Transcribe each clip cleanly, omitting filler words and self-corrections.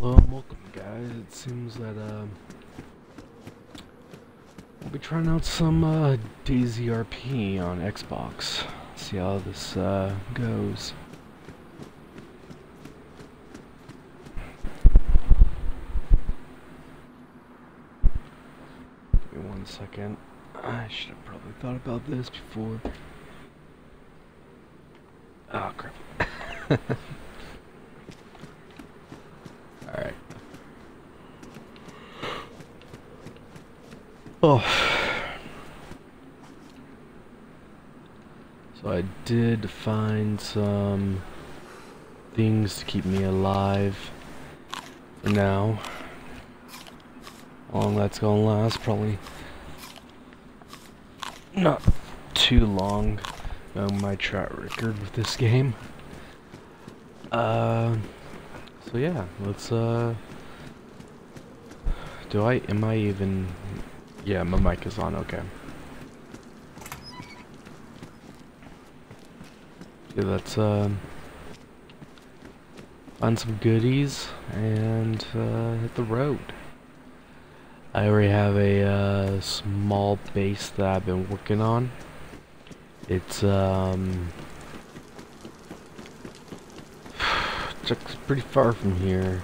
Hello and welcome, guys. It seems that we'll be trying out some Dayz RP on Xbox. See how this goes. Give me 1 second. I should have probably thought about this before. Oh crap. Alright. Oh. So I did find some things to keep me alive for now. How long that's gonna last, probably not too long. My track record with this game. So yeah, let's am I even, yeah, my mic is on, okay. Okay, let's find some goodies and hit the road. I already have a small base that I've been working on. It's just pretty far from here.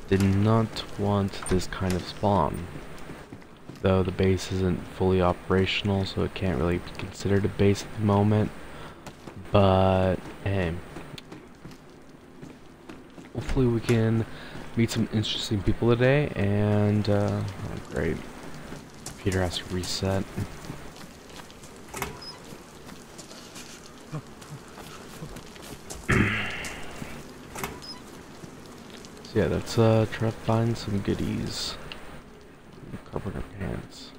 Did not want this kind of spawn. Though the base isn't fully operational, so it can't really be considered a base at the moment. But hey, hopefully we can meet some interesting people today. And oh great, computer has to reset. So yeah, let's try to find some goodies. Carpenter pants.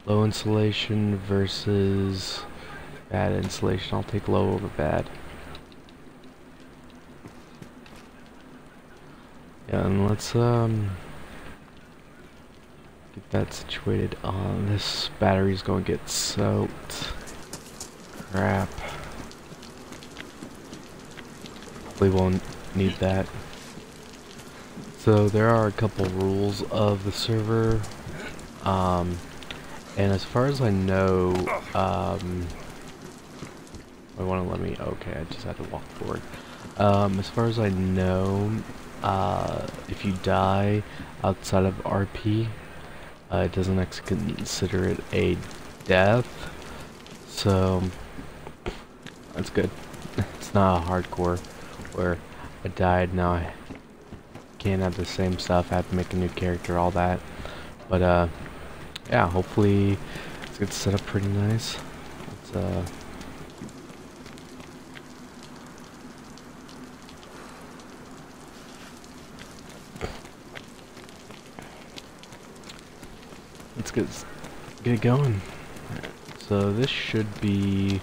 Low insulation versus bad insulation. I'll take low over bad. Yeah, and let's get that situated on. This battery's gonna get soaked. Crap. We won't need that. So there are a couple rules of the server, and as far as I know, I want to let me. Okay, I just had to walk forward. As far as I know, if you die outside of RP, it doesn't actually consider it a death. So that's good. It's not a hardcore where I died, now I can't have the same stuff, I have to make a new character, all that. But yeah, hopefully it's gonna set up pretty nice. Let's get it going. So this should be,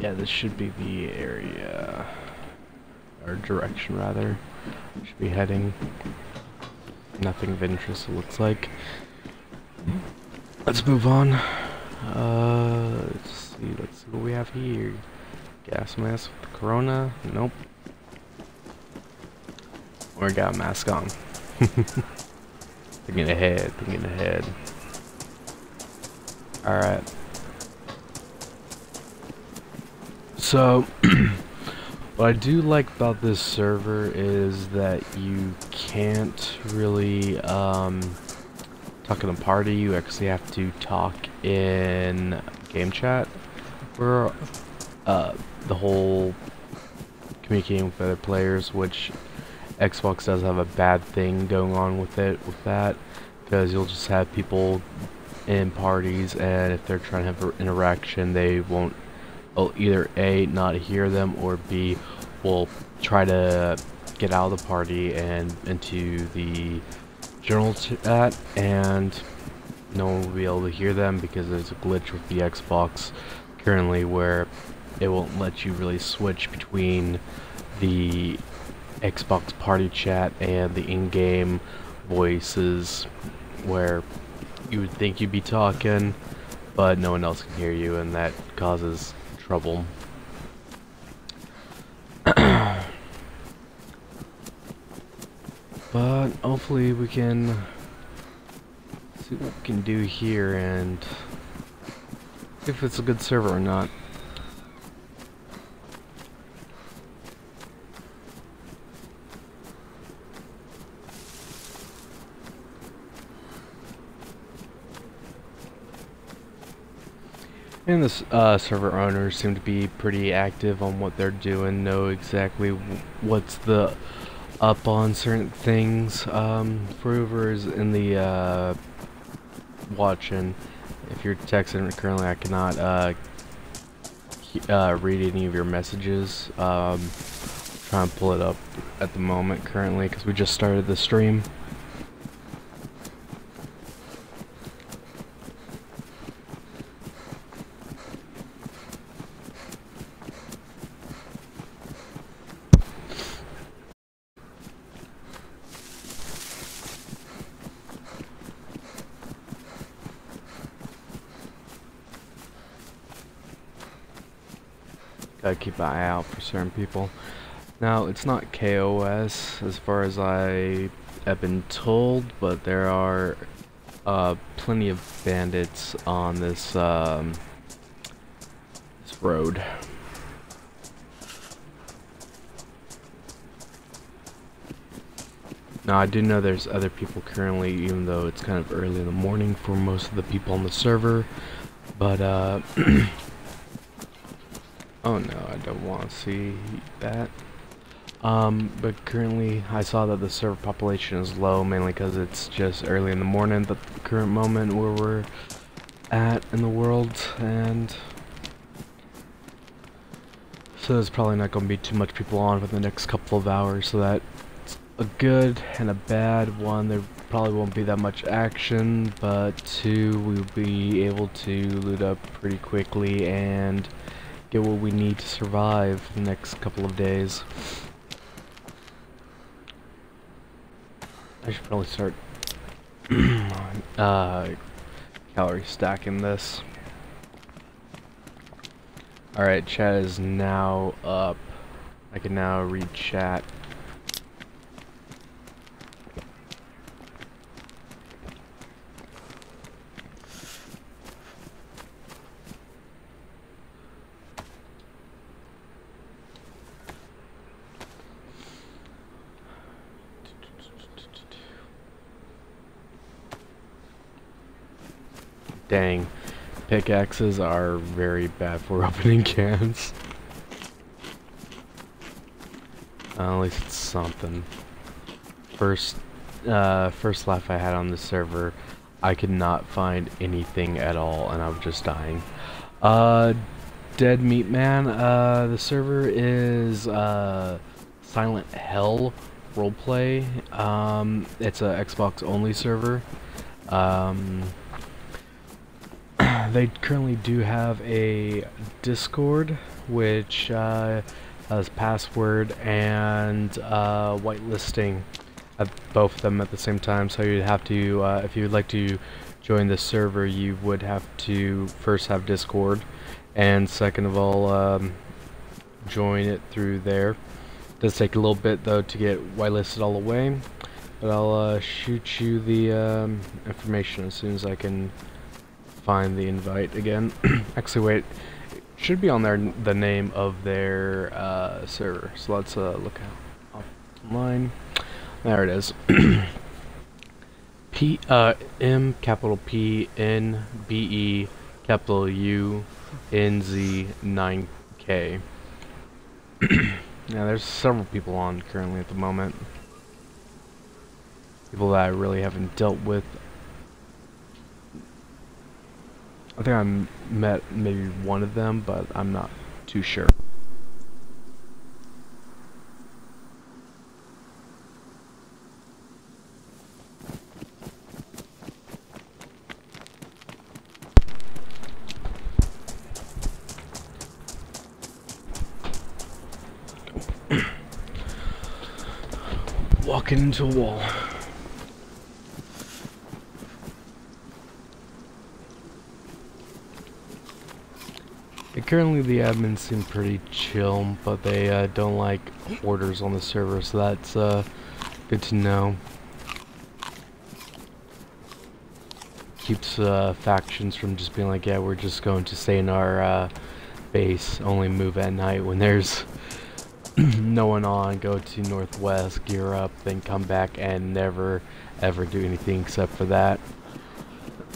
yeah, this should be the area, or direction rather. Should be heading. Nothing of interest, it looks like. Let's move on. Let's see what we have here. Gas mask with the corona. Nope. Or got a mask on. Thinking ahead, thinking ahead. Alright. So, what I do like about this server is that you can't really talk in a party. You actually have to talk in game chat for the whole communicating with other players, which Xbox does have a bad thing going on with that, because you'll just have people in parties, and if they're trying to have an interaction, they won't. Will either A, not hear them, or B, will try to get out of the party and into the general chat, and no one will be able to hear them because there's a glitch with the Xbox currently where it won't let you really switch between the Xbox party chat and the in-game voices, where you would think you'd be talking but no one else can hear you, and that causes trouble. But hopefully we can see what we can do here and see if it's a good server or not. And the server owners seem to be pretty active on what they're doing, know exactly what's the up on certain things. For whoever's in the watching, if you're texting currently, I cannot read any of your messages. Try and pull it up at the moment currently because we just started the stream. Gotta keep an eye out for certain people. Now, it's not KOS as far as I have been told, but there are plenty of bandits on this this road. Now, I do know there's other people currently, even though it's kind of early in the morning for most of the people on the server, but oh no, I don't want to see that. But currently I saw that the server population is low, mainly because it's just early in the morning, the current moment where we're at in the world, and so there's probably not going to be too much people on for the next couple of hours, so that's a good and a bad one. There probably won't be that much action, but two, we'll be able to loot up pretty quickly and get what we need to survive the next couple of days. I should probably start calorie stacking this. Alright, chat is now up. I can now read chat. Dang, pickaxes are very bad for opening cans. At least it's something. First life I had on the server, I could not find anything at all, and I was just dying. Dead Meat Man, the server is Silent Hell Roleplay. It's a Xbox only server. They currently do have a Discord, which has password and whitelisting at both of them at the same time. So you'd have to, if you would like to join the server, you would have to first have Discord, and second of all, join it through there. It does take a little bit though to get whitelisted all the way, but I'll shoot you the information as soon as I can find the invite again. Actually, wait, it should be on there, the name of their server. So let's look online. There it is. M capital P N B E capital U N Z 9K. Yeah, there's several people on currently at the moment. People that I really haven't dealt with. I think I met maybe one of them, but I'm not too sure. Walking into a wall. Currently the admins seem pretty chill, but they don't like hoarders on the server, so that's Good to know. Keeps factions from just being like, yeah, we're just going to stay in our base, only move at night when there's no one on, go to northwest, gear up, then come back and never ever do anything except for that.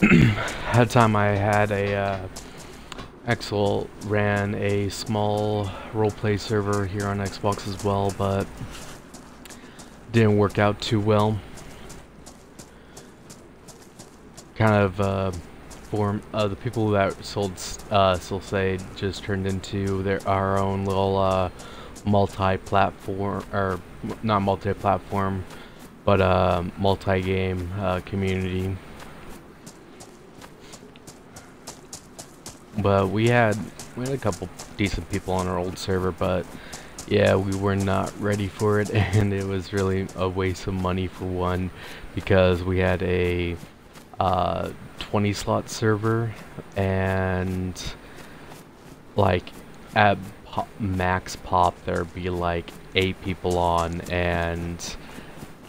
At a time I had a Axel ran a small roleplay server here on Xbox as well, but didn't work out too well. Kind of the people that sold still say just turned into our own little multi-platform, or not multi-platform, but multi-game community. But we had a couple decent people on our old server, but yeah, we were not ready for it, and it was really a waste of money for one, because we had a 20 slot server, and like at max pop there'd be like 8 people on, and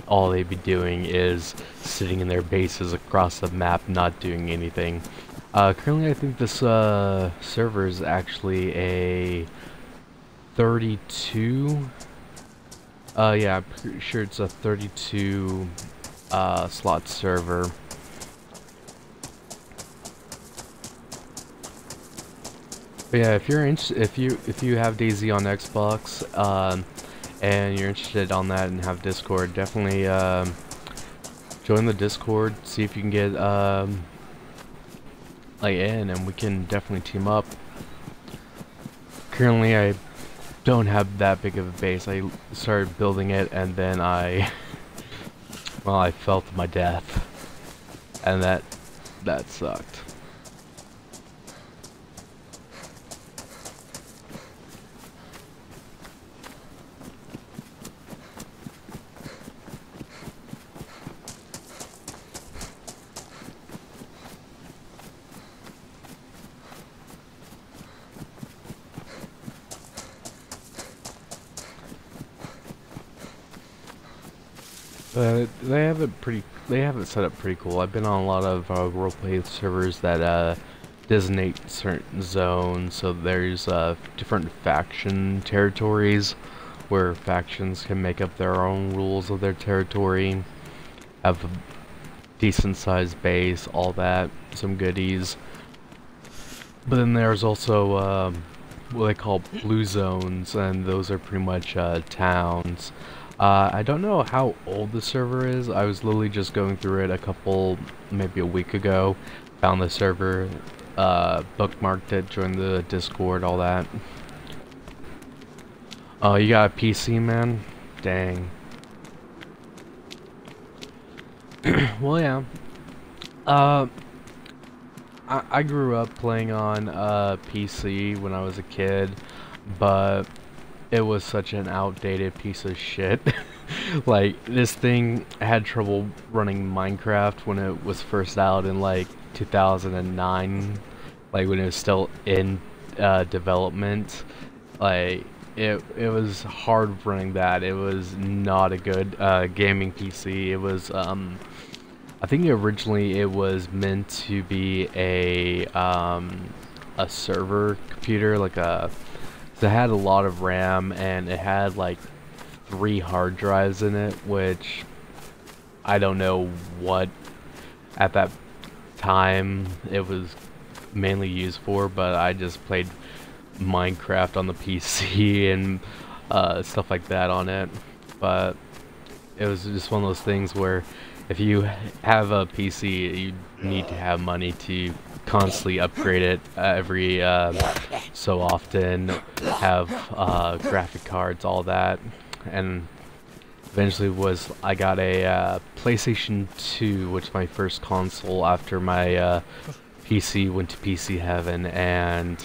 all they'd be doing is sitting in their bases across the map not doing anything. Currently I think this server is actually a 32, yeah, I'm pretty sure it's a 32 slot server. But yeah, if you're if you have Dayz on Xbox, and you're interested on that and have Discord, definitely join the Discord. See if you can get like in, and we can definitely team up. Currently, I don't have that big of a base. I started building it, and then well, I fell to my death, and that sucked. They have it set up pretty cool. I've been on a lot of roleplay servers that designate certain zones, so there's different faction territories where factions can make up their own rules of their territory, have a decent sized base, all that, some goodies. But then there's also what they call blue zones, and those are pretty much towns. I don't know how old the server is. I was literally just going through it maybe a week ago. Found the server, bookmarked it, joined the Discord, all that. Oh, you got a PC, man? Dang. Well, yeah. I grew up playing on PC when I was a kid, but it was such an outdated piece of shit. Like, this thing had trouble running Minecraft when it was first out in like 2009, like when it was still in development. Like, it was hard running that. It was not a good gaming PC. It was I think originally it was meant to be a server computer, like it had a lot of RAM, and it had like 3 hard drives in it, which I don't know what at that time it was mainly used for, but I just played Minecraft on the PC and stuff like that on it. But it was just one of those things where if you have a PC, you need to have money to constantly upgrade it every so often, have graphic cards, all that. And eventually I got a PlayStation 2, which is my first console after my PC went to PC heaven, and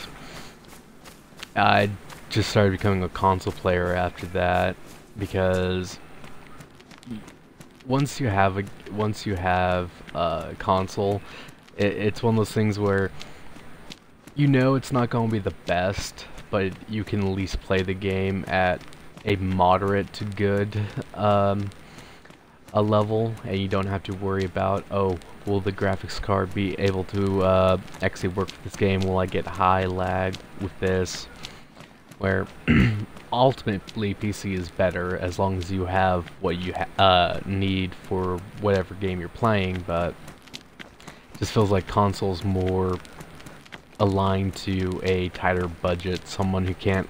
I just started becoming a console player after that, because once you have a console, it's one of those things where you know it's not going to be the best, but you can at least play the game at a moderate to good a level, and you don't have to worry about, oh, will the graphics card be able to actually work with this game? Will I get high lag with this? Where ultimately PC is better as long as you have what you need for whatever game you're playing, but it just feels like console's more aligned to a tighter budget, someone who can't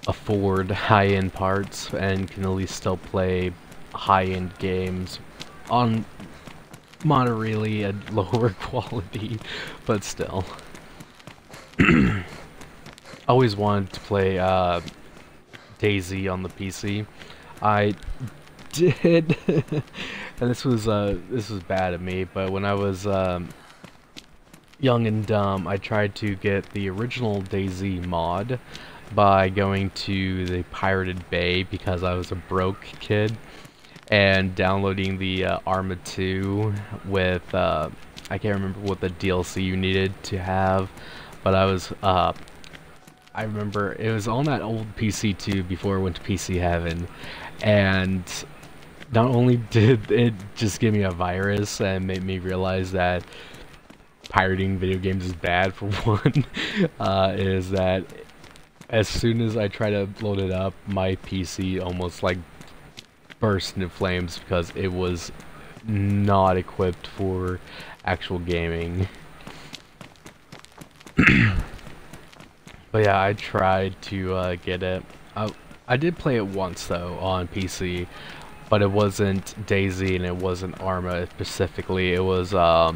afford high-end parts and can at least still play high-end games on moderately a lower quality, but still. Always wanted to play Dayz on the PC. I did, and this was bad of me. But when I was young and dumb, I tried to get the original Dayz mod by going to the Pirated Bay because I was a broke kid, and downloading the Arma 2 with I can't remember what the DLC you needed to have, but I remember it was on that old PC too before it went to PC Heaven, and not only did it just give me a virus and made me realize that pirating video games is bad for one, is that as soon as I try to load it up, my PC almost like burst into flames because it was not equipped for actual gaming. But yeah, I tried to get it. I did play it once though on PC, but it wasn't Dayz and it wasn't Arma specifically. It was I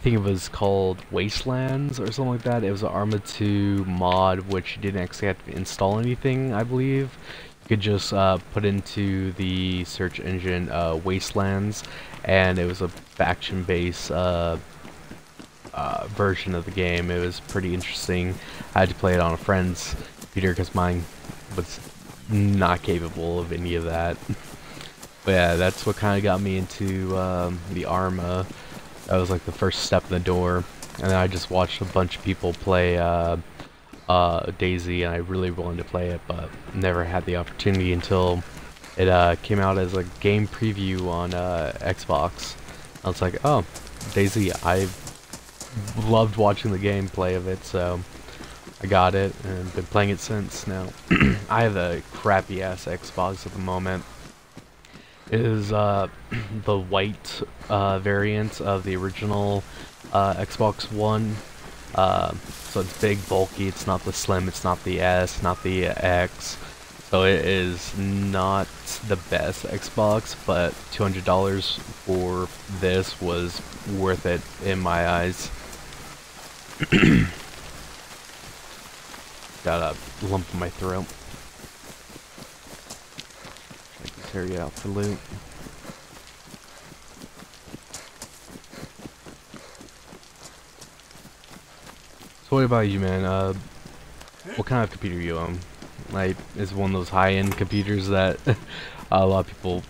think it was called Wastelands or something like that. It was an Arma 2 mod, which you didn't actually have to install anything, I believe. You could just put into the search engine Wastelands, and it was a faction-based version of the game. It was pretty interesting. I had to play it on a friend's computer because mine was not capable of any of that. But yeah, that's what kind of got me into the Arma. That was like the first step in the door, and then I just watched a bunch of people play Dayz, and I really wanted to play it, but never had the opportunity until it came out as a game preview on Xbox. I was like, oh, Dayz, I loved watching the gameplay of it, so I got it and been playing it since. Now I have a crappy ass Xbox at the moment. It is the white variant of the original Xbox One. So it's big, bulky. It's not the Slim. It's not the S. Not the X. So it is not the best Xbox, but $200 for this was worth it in my eyes. Got a lump in my throat. I can tear you out for loot. So what about you, man? What kind of computer you own? Like, is it one of those high-end computers that a lot of people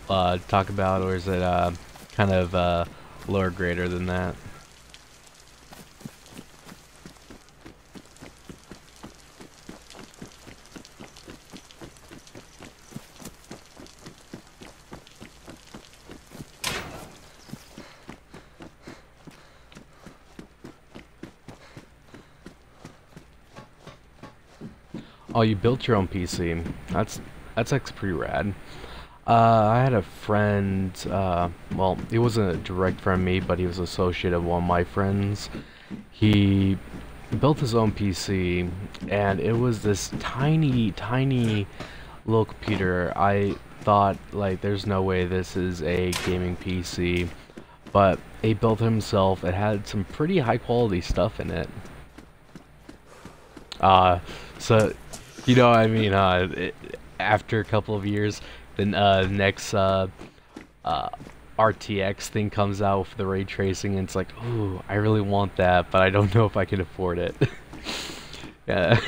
talk about, or is it kind of lower grader than that? Oh, you built your own PC. That's actually pretty rad. I had a friend, well, he wasn't a direct friend of me, but he was associated with one of my friends. He built his own PC, and it was this tiny, tiny little computer. I thought, like, there's no way this is a gaming PC, but he built it himself. It had some pretty high quality stuff in it. So, you know what I mean, after a couple of years, the next RTX thing comes out with the ray tracing, and it's like, ooh, I really want that, but I don't know if I can afford it. Yeah,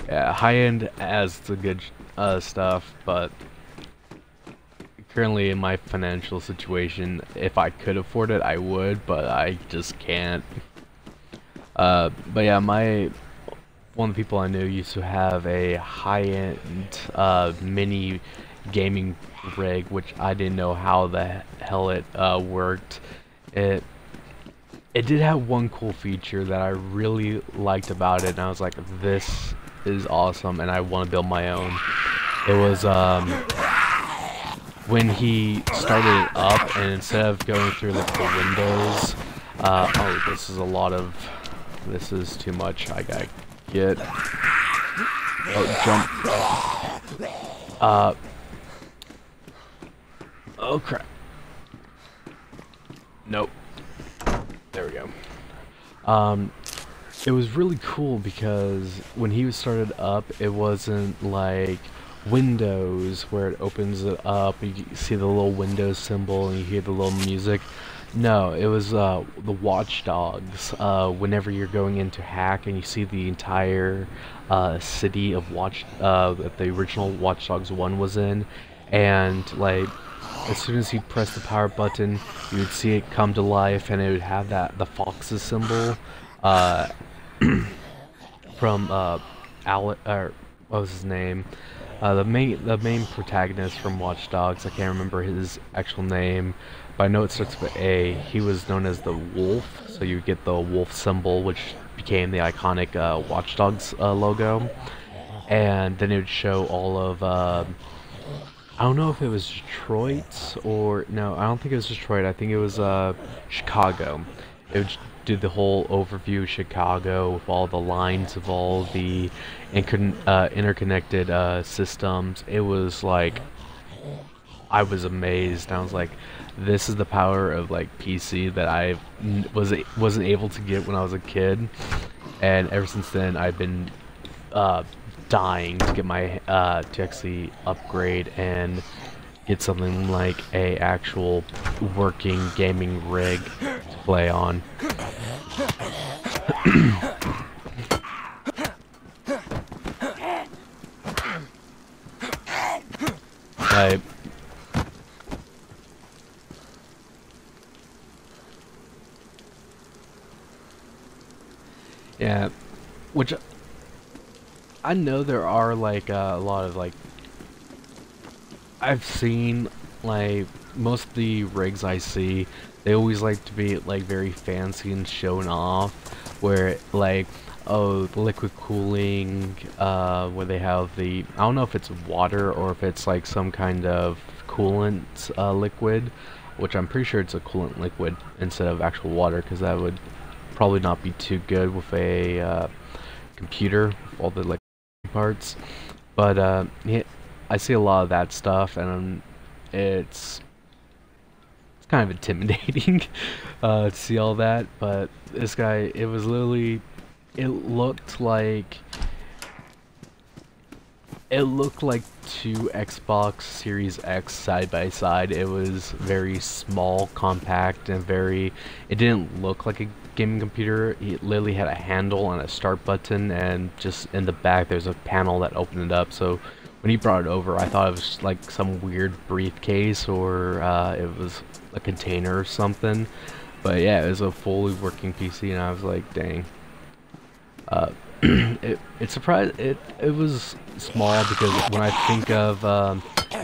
yeah, high-end has the good stuff, but currently in my financial situation, if I could afford it, I would, but I just can't. But yeah, one of the people I knew used to have a high-end mini gaming rig, which I didn't know how the hell it worked. It did have one cool feature that I really liked about it, and I was like, this is awesome, and I want to build my own. It was when he started it up, and instead of going through like the windows, oh, this is too much. I gotta get, jump. Oh crap. Nope. There we go. It was really cool because when he was started up, it wasn't like Windows where it opens it up, you see the little Windows symbol and you hear the little music. No, it was the Watch Dogs. Whenever you're going into hack and you see the entire city of that the original Watch Dogs 1 was in, and like as soon as you press the power button, you would see it come to life, and it would have the fox's symbol from what was his name? The main protagonist from Watch Dogs. I can't remember his actual name, but I know it starts with A. He was known as the Wolf, so you get the wolf symbol, which became the iconic Watch Dogs logo. And then it would show all of I don't know if it was Detroit or no, I don't think it was Detroit. I think it was Chicago. It would do the whole overview of Chicago with all the lines of all the interconnected systems. It was like, I was amazed. I was like, this is the power of like PC that I wasn't able to get when I was a kid, and ever since then I've been dying to get my to actually upgrade and get something like a actual working gaming rig to play on. Yeah, which I know there are like a lot of like, I've seen like most of the rigs I see, they always like to be like very fancy and shown off, where like, oh, the liquid cooling, where they have the, I don't know if it's water or if it's like some kind of coolant liquid, which I'm pretty sure it's a coolant liquid instead of actual water, because that would probably not be too good with a computer with all the like parts. But yeah, I see a lot of that stuff, and it's kind of intimidating to see all that. But this guy, it was literally, it looked like two Xbox Series X side by side. It was very small, compact, and it didn't look like a gaming computer. It literally had a handle and a start button, and just in the back there's a panel that opened it up. So when he brought it over, I thought it was like some weird briefcase, or it was a container or something. But yeah, it was a fully working PC, and I was like, dang. It surprised, it was small, because when I think of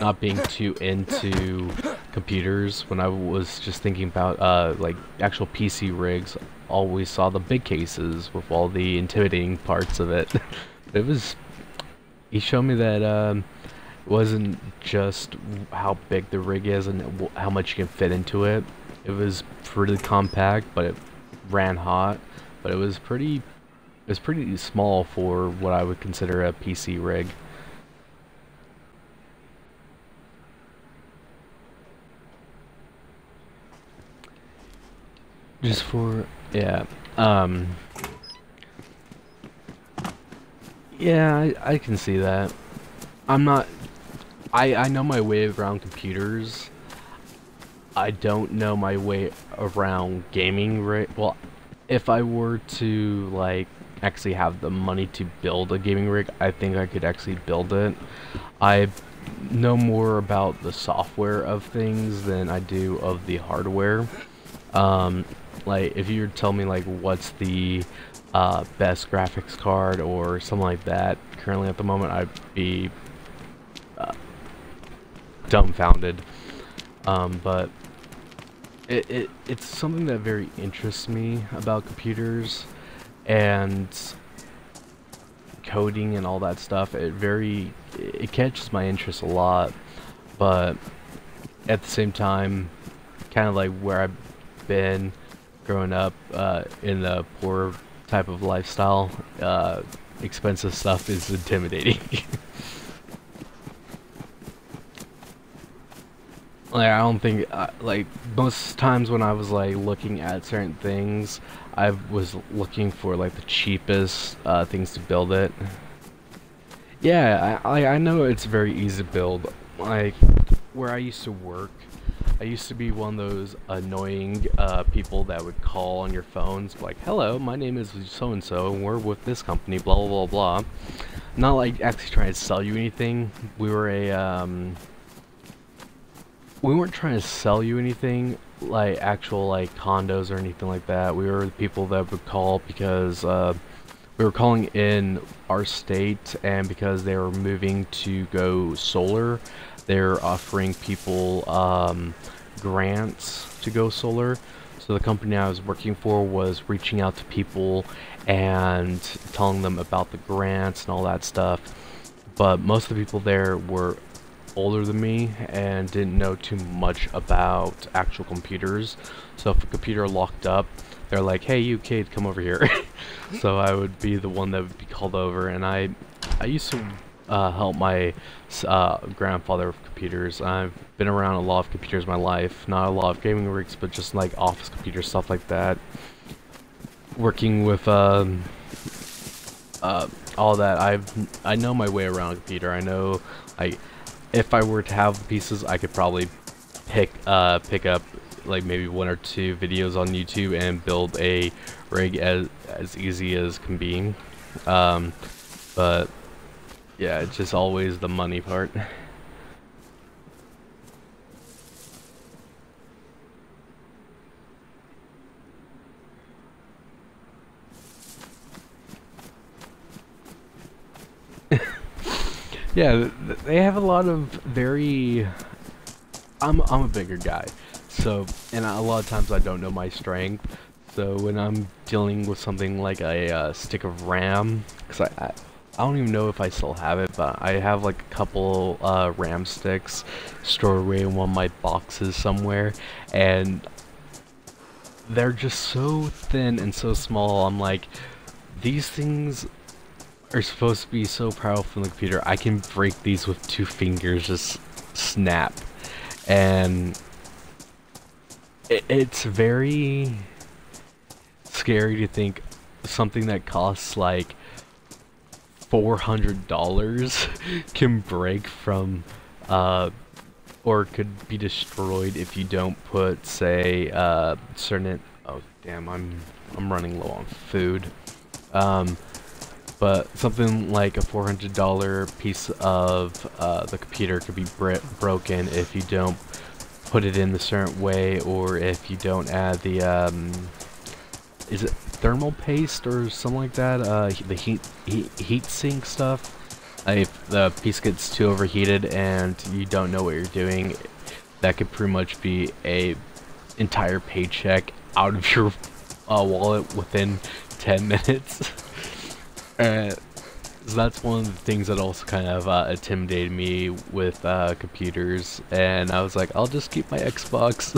not being too into computers, when I was just thinking about like actual PC rigs, always saw the big cases with all the intimidating parts of it. It was, he showed me that it wasn't just how big the rig is and how much you can fit into it. It was pretty compact, but it ran hot, but it was pretty small for what I would consider a PC rig. Just for, yeah, yeah, I can see that. I'm not, I know my way around computers. I don't know my way around gaming rig. Well, if I were to like actually have the money to build a gaming rig, I think I could actually build it. I know more about the software of things than I do of the hardware. Like if you were to tell me like what's the best graphics card or something like that currently at the moment, I'd be dumbfounded. But it's something that very interests me about computers and coding and all that stuff. It catches my interest a lot, but at the same time, kind of like where I've been growing up in a poor type of lifestyle, expensive stuff is intimidating. Like, I don't think, like, most times when I was, like, looking at certain things, I was looking for, like, the cheapest, things to build it. Yeah, I know it's very easy to build. Like, where I used to work, I used to be one of those annoying, people that would call on your phones, like, hello, my name is so-and-so, and we're with this company, blah, blah, blah, blah. Not, like, actually trying to sell you anything. We weren't trying to sell you anything, like actual like condos or anything like that. We were the people that would call because we were calling in our state, and because they were moving to go solar, they're offering people grants to go solar. So the company I was working for was reaching out to people and telling them about the grants and all that stuff. But most of the people there were older than me and didn't know too much about actual computers. So if a computer locked up, they're like, hey, you kid, come over here. So I would be the one that would be called over, and I used to help my grandfather with computers. I've been around a lot of computers in my life, not a lot of gaming rigs, but just like office computers, stuff like that. Working with all that, I know my way around a computer. I know, like, if I were to have pieces, I could probably pick up like maybe 1 or 2 videos on YouTube and build a rig as easy as can be. But yeah, it's just always the money part. Yeah, they have a lot of very... I'm a bigger guy, so, and a lot of times I don't know my strength, so when I'm dealing with something like a stick of RAM, because I don't even know if I still have it, but I have like a couple RAM sticks stored away in one of my boxes somewhere, and they're just so thin and so small. I'm like, these things are supposed to be so powerful in the computer. I can break these with 2 fingers, just snap. And it's very scary to think something that costs like $400 can break from or could be destroyed if you don't put, say, certain... Oh damn, I'm running low on food. But something like a $400 piece of the computer could be broken if you don't put it in a certain way, or if you don't add the is it thermal paste or something like that? The heat sink stuff. If the piece gets too overheated and you don't know what you're doing, that could pretty much be a entire paycheck out of your wallet within 10 minutes. So that's one of the things that also kind of intimidated me with computers, and I was like, I'll just keep my Xbox.